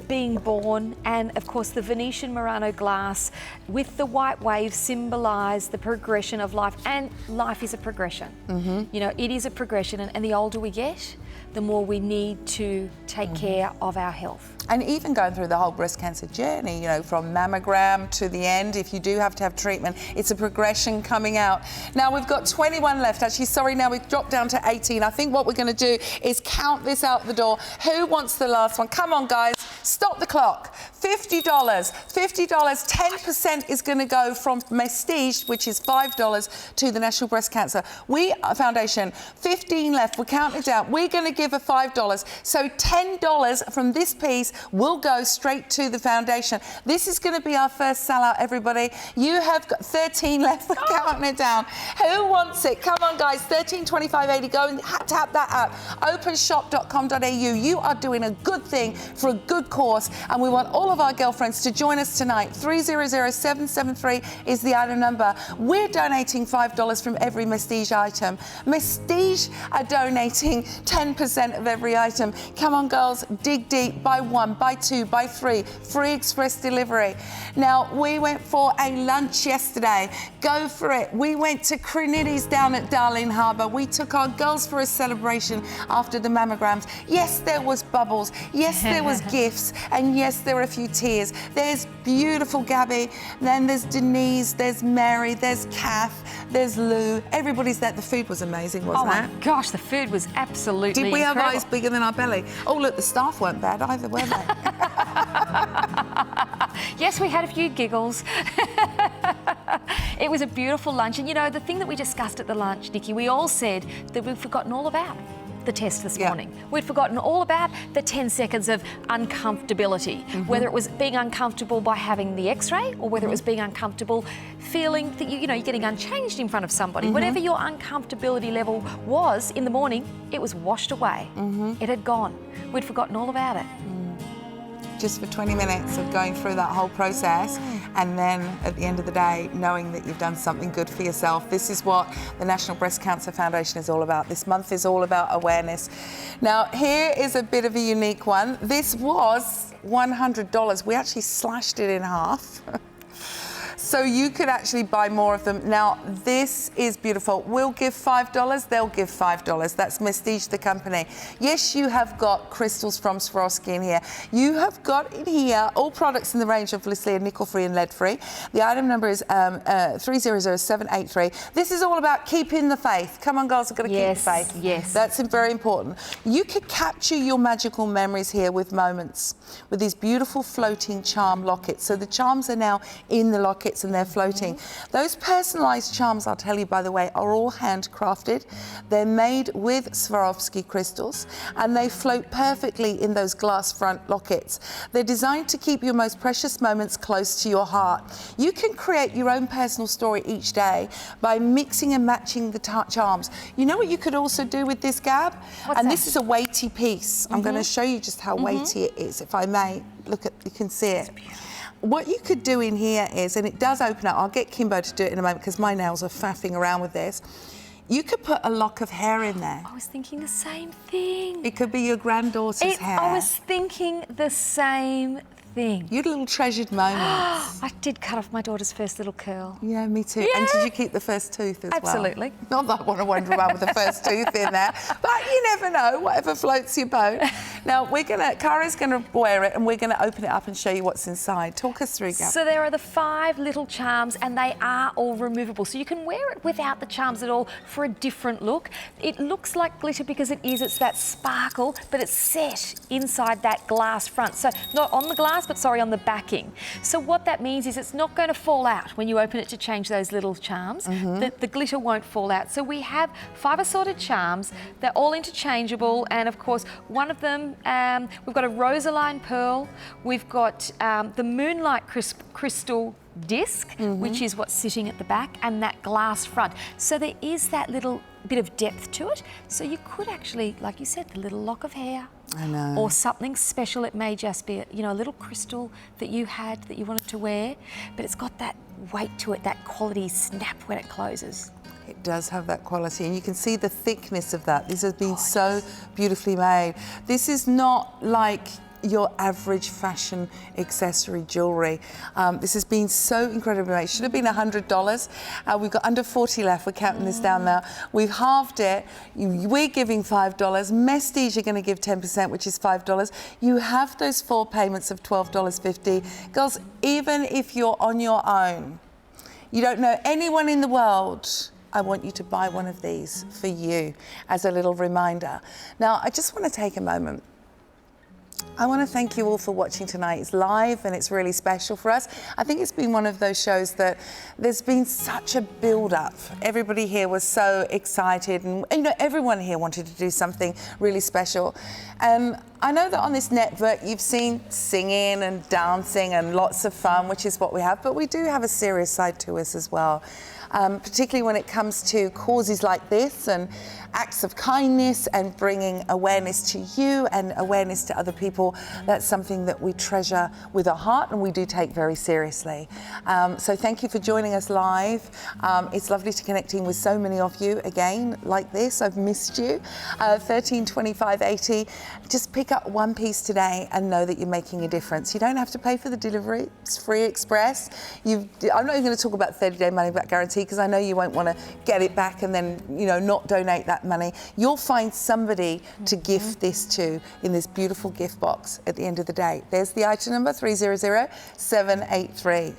being born, and of course the Venetian Murano glass with the white wave symbolise the progression of life, and life is a progression. You know, it is a progression, and the older we get, the more we need to take care of our health. And even going through the whole breast cancer journey, you know, from mammogram to the end, if you do have to have treatment, it's a progression coming out. Now we've got 21 left. Actually, sorry, now we've dropped down to 18. I think what we're going to do is count this out the door. Who wants the last one? Come on, guys. Stop the clock. $50. $50. 10% is going to go from Mestige, which is $5, to the National Breast Cancer Foundation. 15 left. We're counting it down. We're going to give a $5. So $10 from this piece will go straight to the foundation. This is going to be our first sellout, everybody. You have got 13 left. We're counting it down. Who wants it? Come on, guys. 13, 25, 80. Go and tap that app. Openshop.com.au. You are doing a good thing for a good cause, and we want all of our girlfriends to join us tonight. 300773 is the item number. We're donating $5 from every Mestige item. Mestige are donating 10% of every item. Come on, girls. Dig deep. Buy one, buy two, buy three. Free express delivery. Now, we went for a lunch yesterday. Go for it. We went to Crinitti's down at Darling Harbour. We took our girls for a celebration after the mammograms. Yes, there was bubbles. Yes, there was gifts. And yes, there were a few tears. There's beautiful Gabby. Then there's Denise. There's Mary. There's Kath. There's Lou. Everybody's there. The food was amazing, wasn't it? Oh my gosh, the food was absolutely Did we have incredible. eyes bigger than our belly? Oh, look, the staff weren't bad either, were they? Yes, we had a few giggles. It was a beautiful lunch. And you know, the thing that we discussed at the lunch, Nikki, we all said that we've forgotten all about the test this morning. We'd forgotten all about the 10 seconds of uncomfortability, whether it was being uncomfortable by having the x-ray or whether it was being uncomfortable feeling that you know, you're getting unchanged in front of somebody. Whatever your uncomfortability level was in the morning, it was washed away. It had gone. We'd forgotten all about it. Just for 20 minutes of going through that whole process, and then at the end of the day, knowing that you've done something good for yourself. This is what the National Breast Cancer Foundation is all about. This month is all about awareness. Now, here is a bit of a unique one. This was $100. We actually slashed it in half. So you could actually buy more of them. Now, this is beautiful. We'll give $5, they'll give $5. That's Mestige, the company. Yes, you have got crystals from Swarovski in here. You have got in here all products in the range of obviously nickel-free and lead-free. The item number is 300783. This is all about keeping the faith. Come on, girls, we've got to keep the faith. Yes. That's very important. You could capture your magical memories here with moments, with these beautiful floating charm lockets. So the charms are now in the lockets and they're floating. Those personalised charms, I'll tell you, by the way, are all handcrafted. They're made with Swarovski crystals and they float perfectly in those glass front lockets. They're designed to keep your most precious moments close to your heart. You can create your own personal story each day by mixing and matching the charms. You know what you could also do with this, Gab? What's that? This is a weighty piece. I'm going to show you just how weighty it is, if I may. Look at, you can see it. What you could do in here is, and it does open up, I'll get Kimbo to do it in a moment because my nails are faffing around with this. You could put a lock of hair in there. I was thinking the same thing. It could be your granddaughter's hair. I was thinking the same thing. Your little treasured moments. I did cut off my daughter's first little curl. Yeah, me too. Yeah. And did you keep the first tooth as well? Absolutely. Not that I want to wander around with the first tooth in there, but you never know, whatever floats your boat. Now, Kara's going to wear it and we're going to open it up and show you what's inside. Talk us through, Gab. So there are the 5 little charms and they are all removable. So you can wear it without the charms at all for a different look. It looks like glitter because it is, it's that sparkle, but it's set inside that glass front. So not on the glass, but sorry, on the backing. So what that means is it's not going to fall out when you open it to change those little charms. The glitter won't fall out. So we have 5 assorted charms. They're all interchangeable. And of course, one of them, we've got a rosaline pearl. We've got the moonlight crystal disc, which is what's sitting at the back, and that glass front. So there is that little bit of depth to it. So you could actually, like you said, the little lock of hair. I know. Or something special. It may just be, a little crystal that you had that you wanted to wear, but it's got that weight to it, that quality snap when it closes. It does have that quality, and you can see the thickness of that. This has been so beautifully made. This is not like your average fashion accessory jewellery. This has been so incredibly made. It should have been $100. We've got under 40 left. We're counting this down now. We've halved it. We're giving $5. Mestige are going to give 10%, which is $5. You have those 4 payments of $12.50. Girls, even if you're on your own, you don't know anyone in the world, I want you to buy one of these for you as a little reminder. Now, I just want to take a moment. I want to thank you all for watching tonight. It's live and it's really special for us. I think it's been one of those shows that there's been such a build-up. Everybody here was so excited, and everyone here wanted to do something really special. I know that on this network you've seen singing and dancing and lots of fun, which is what we have, but we do have a serious side to us as well. Particularly when it comes to causes like this and acts of kindness and bringing awareness to you and awareness to other people. That's something that we treasure with our heart and we do take very seriously. So thank you for joining us live. It's lovely to connecting with so many of you again like this. I've missed you. 13 25 80. Just pick up one piece today and know that you're making a difference. You don't have to pay for the delivery. It's free express. I'm not even going to talk about 30-day money back guarantee because I know you won't want to get it back and then not donate that money. You'll find somebody to gift this to in this beautiful gift box at the end of the day. There's the item number 300783.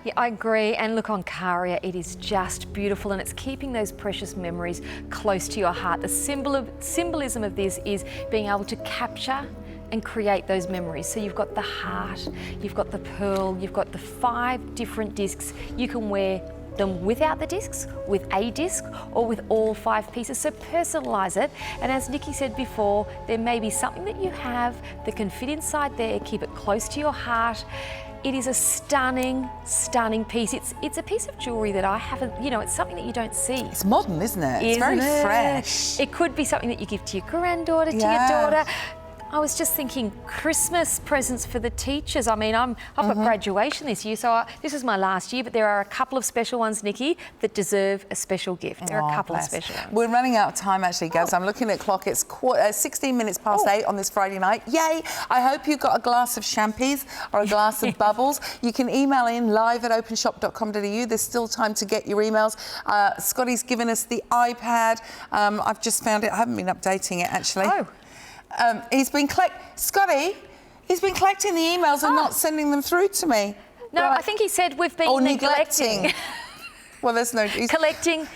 Yeah, I agree. And look, on Karia, it is just beautiful and it's keeping those precious memories close to your heart. The symbolism of this is being able to capture and create those memories. So you've got the heart, you've got the pearl, you've got the 5 different discs. You can wear them without the discs, with a disc, or with all 5 pieces. So personalise it. And as Nikki said before, there may be something that you have that can fit inside there, keep it close to your heart. It is a stunning, stunning piece. It's a piece of jewellery that I haven't, it's something that you don't see. It's modern, isn't it? It's very fresh. It could be something that you give to your granddaughter, to your daughter. I was just thinking Christmas presents for the teachers. I mean, I've got graduation this year, so this is my last year, but there are a couple of special ones, Nikki, that deserve a special gift. There are a couple of special ones. We're running out of time, actually, Gabs. I'm looking at the clock. It's 16 minutes past 8 on this Friday night. Yay! I hope you've got a glass of champis or a glass of bubbles. You can email in live@openshop.com.au. There's still time to get your emails. Scotty's given us the iPad. I've just found it. I haven't been updating it, actually. Oh. He's been collecting the emails and not sending them through to me. No, I think he said we've been neglecting. Well, there's no... neglecting.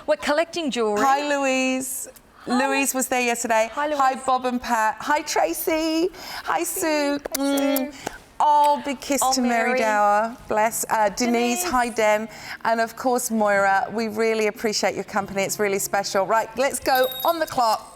We're collecting jewellery. Hi, Louise. Louise was there yesterday. Hi, Louise. Hi, Bob and Pat. Hi, Tracy. Hi, Sue. Oh, big kiss to Mary Dower. Bless. Denise. Hi, Den. And, of course, Moira. We really appreciate your company. It's really special. Right, let's go on the clock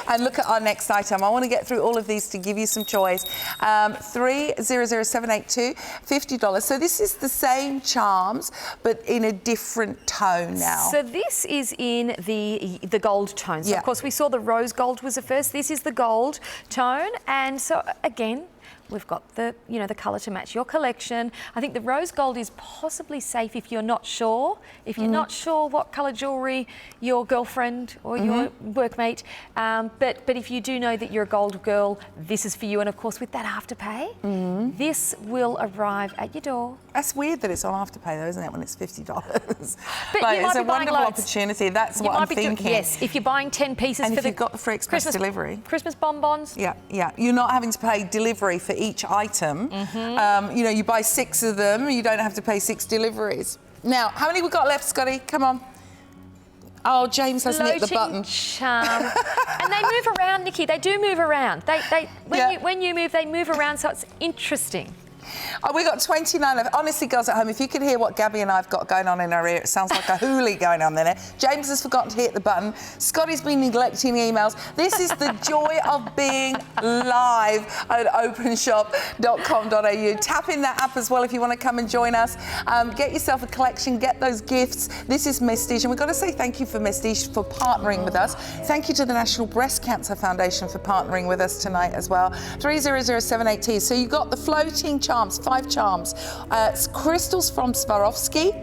and look at our next item. I want to get through all of these to give you some choice. 300782, $50. So this is the same charms, but in a different tone now. So this is in the gold tone. So, of course, we saw the rose gold was the first. This is the gold tone. And so, again, We've got the, you know, the colour to match your collection. I think the rose gold is possibly safe if you're not sure. If you're not sure what colour jewellery your girlfriend or your workmate, but if you do know that you're a gold girl, this is for you. And of course, with that Afterpay, this will arrive at your door. That's weird that it's on Afterpay though, isn't it, when it's $50? But Like, you might it's a be buying wonderful loads. opportunity. That's You what I'm might be thinking. yes, if you're buying 10 pieces And for if the you've got the free express delivery. Christmas bonbons. Yeah, yeah. You're not having to pay delivery for each item. You know, you buy 6 of them, you don't have to pay 6 deliveries. Now, how many we got left, Scotty? Come on. Oh, James hasn't hit the button. Charm. And they move around, Nikki. They do move around. When you move, they move around, so it's interesting. Oh, we got 29 left. Honestly, girls at home, if you could hear what Gabby and I have got going on in our ear, it sounds like a hoolie going on there. James has forgotten to hit the button. Scotty's been neglecting emails. This is the joy of being live at openshop.com.au. Tap in that app as well if you want to come and join us. Get yourself a collection, get those gifts. This is Mestige, and we've got to say thank you for Mestige for partnering with us. Thank you to the National Breast Cancer Foundation for partnering with us tonight as well. 300780. So you've got the floating charms, 5 charms. It's crystals from Swarovski.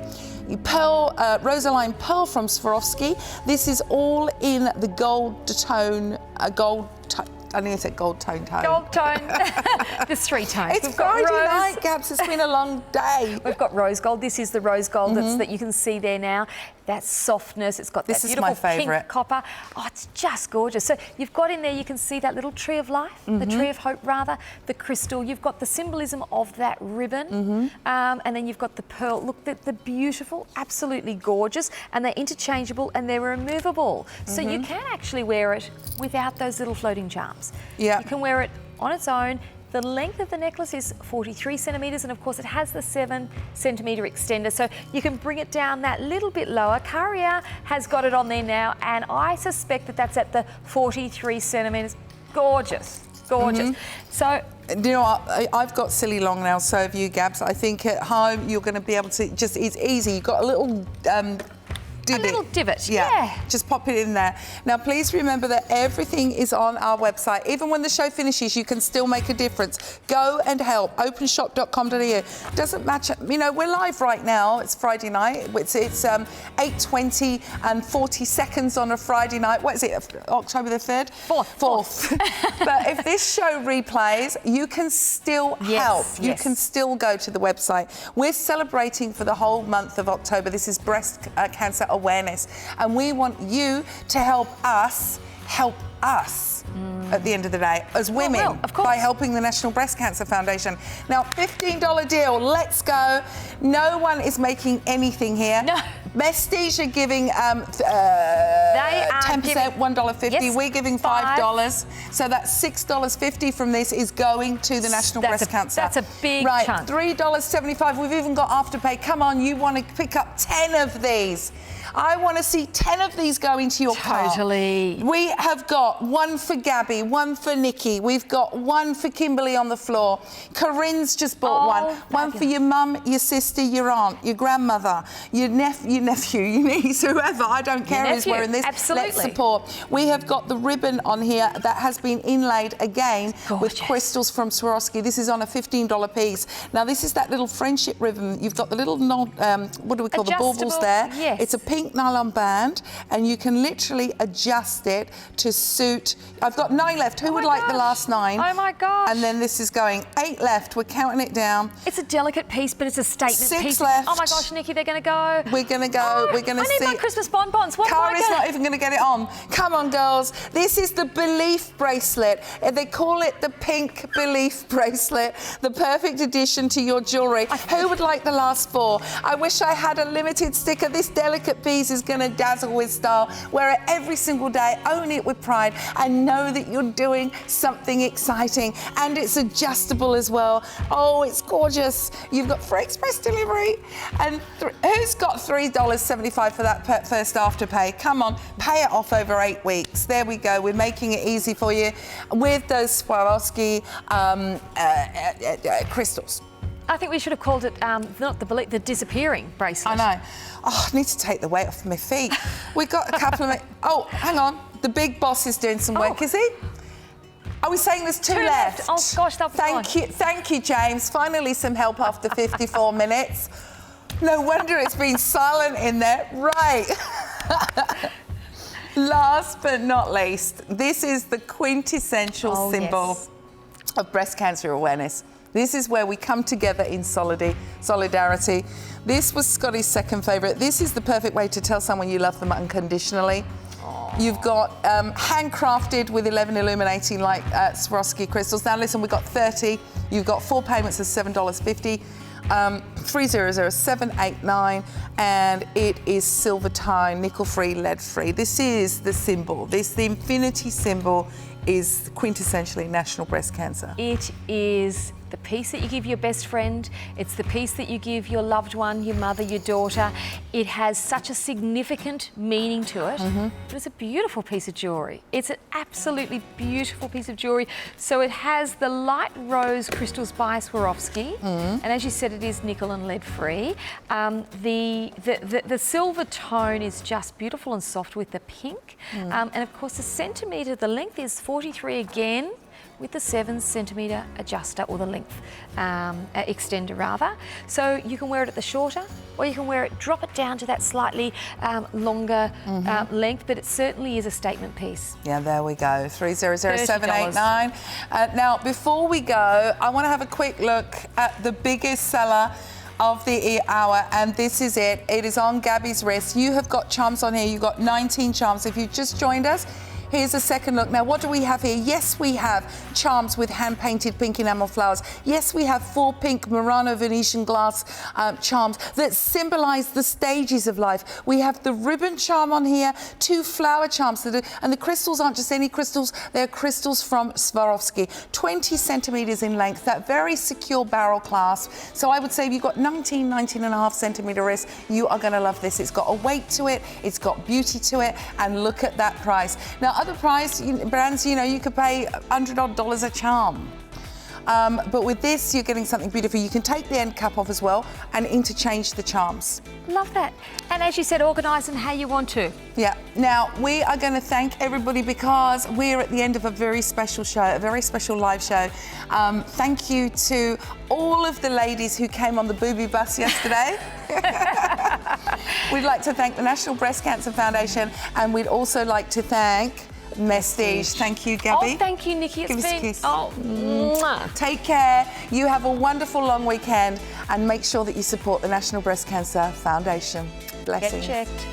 Pearl, Rosaline Pearl from Swarovski. This is all in the gold tone, I need to say gold tone. Gold tone. There's 3 tones. It's Friday night, Gabs. It's been a long day. We've got rose gold. This is the rose gold that you can see there now. That softness. It's got that beautiful pink copper. Oh, it's just gorgeous. So you've got in there, you can see that little tree of life, the tree of hope rather, the crystal. You've got the symbolism of that ribbon. And then you've got the pearl. Look, they're beautiful, absolutely gorgeous. And they're interchangeable and they're removable. So you can actually wear it without those little floating charms. Yeah. You can wear it on its own. The length of the necklace is 43 centimetres, and of course it has the 7 centimetre extender, so you can bring it down that little bit lower. Caria has got it on there now, and I suspect that that's at the 43 centimetres. Gorgeous, gorgeous. So, you know what? I've got silly long nails, so have you, Gabs. I think at home you're going to be able to it's easy. You've got a little divot, yeah. Just pop it in there. Now, please remember that everything is on our website. Even when the show finishes, you can still make a difference. Go and help. Openshop.com.au. Doesn't match. You know, we're live right now. It's Friday night. It's 8:20 and 40 seconds on a Friday night. What is it? October the 3rd? 4th. But if this show replays, you can still help. You can still go to the website. We're celebrating for the whole month of October. This is Breast Cancer Awareness, and we want you to help us at the end of the day as women by helping the National Breast Cancer Foundation. Now, $15 deal, let's go. No one is making anything here. No. Mestige are giving they are 10%, $1.50. Yes, We're giving $5. So that's $6.50 from this is going to the National Breast Cancer. That's a big chunk. $3.75. We've even got Afterpay. Come on, you want to pick up 10 of these. I want to see 10 of these go into your car. Totally. We have got 1 for Gabby, 1 for Nikki. We've got 1 for Kimberly on the floor. Corinne's just bought 1. 1 for your mum, your sister, your aunt, your grandmother, your nephew, your niece, whoever. I don't care who's wearing this. Absolutely. Let's support. We have got the ribbon on here that has been inlaid again with crystals from Swarovski. This is on a $15 piece. Now, this is that little friendship ribbon. You've got the little, what do we call the baubles there? Yes. It's a pink nylon band, and you can literally adjust it to suit. I've got 9 left. Who would like the last 9? Oh my gosh. And then this is going 8 left. We're counting it down. It's a delicate piece, but it's a statement 6 piece. left. Oh my gosh, Nikki, they're going to go. We're going to go. We're going to see. I need my Christmas bonbons. What Kari's not even going to get it on. Come on, girls. This is the Belief bracelet. They call it the pink Belief bracelet. The perfect addition to your jewellery. Who would like the last 4? I wish I had a limited sticker. This delicate piece is going to dazzle with style. Wear it every single day. Own it with pride and know that you're doing something exciting. And it's adjustable as well. Oh, it's gorgeous. You've got free express delivery. And who's got $3.75 for that first Afterpay? Come on, pay it off over 8 weeks. There we go. We're making it easy for you with those Swarovski crystals. I think we should have called it not the disappearing bracelet. I know. Oh, I need to take the weight off my feet. We've got a couple of... Oh, hang on. The big boss is doing some work, is he? Are we saying there's two left. left? Oh gosh, that was Thank you, James. Finally, some help after 54 minutes. No wonder it's been silent in there. Right. Last but not least, this is the quintessential symbol of breast cancer awareness. This is where we come together in solidarity. This was Scotty's second favourite. This is the perfect way to tell someone you love them unconditionally. You've got handcrafted with 11 illuminating like Swarovski crystals. Now listen, we've got 30. You've got 4 payments of $7.50. 300789, and it is silver tie, nickel-free, lead-free. This is the symbol. The infinity symbol is quintessentially national breast cancer. It is the piece that you give your best friend. It's the piece that you give your loved one, your mother, your daughter. It has such a significant meaning to it. But it's a beautiful piece of jewellery. It's an absolutely beautiful piece of jewellery. So it has the light rose crystals by Swarovski, and as you said, it is nickel and lead free. The silver tone is just beautiful and soft with the pink, and of course the centimetre, the length is 43 again, with the 7-centimetre adjuster, or the length extender rather. So you can wear it at the shorter, or you can wear it, drop it down to that slightly longer length, but it certainly is a statement piece. Yeah, there we go, 300789. Now, before we go, I want to have a quick look at the biggest seller of the hour, and this is it. It is on Gabby's wrist. You have got charms on here. You've got 19 charms. If you've just joined us, here's a second look. Now, what do we have here? Yes, we have charms with hand-painted pink enamel flowers. Yes, we have 4 pink Murano Venetian glass charms that symbolise the stages of life. We have the ribbon charm on here, 2 flower charms, and the crystals aren't just any crystals, they're crystals from Swarovski. 20 centimetres in length, that very secure barrel clasp. So I would say if you've got 19.5 centimetre wrist, you are going to love this. It's got a weight to it, it's got beauty to it, and look at that price. Now, other price brands, you know, you could pay $100 odd a charm. But with this, you're getting something beautiful. You can take the end cap off as well and interchange the charms. Love that. And as you said, organise them how you want to. Yeah. Now, we are going to thank everybody because we're at the end of a very special show, a very special live show. Thank you to all of the ladies who came on the Booby Bus yesterday. We'd like to thank the National Breast Cancer Foundation, and we'd also like to thank Mestige. Thank you, Gabby. Oh, thank you, Nikki. Give us a kiss. Oh, mwah. Take care. You have a wonderful long weekend, and make sure that you support the National Breast Cancer Foundation. Blessings. Get checked.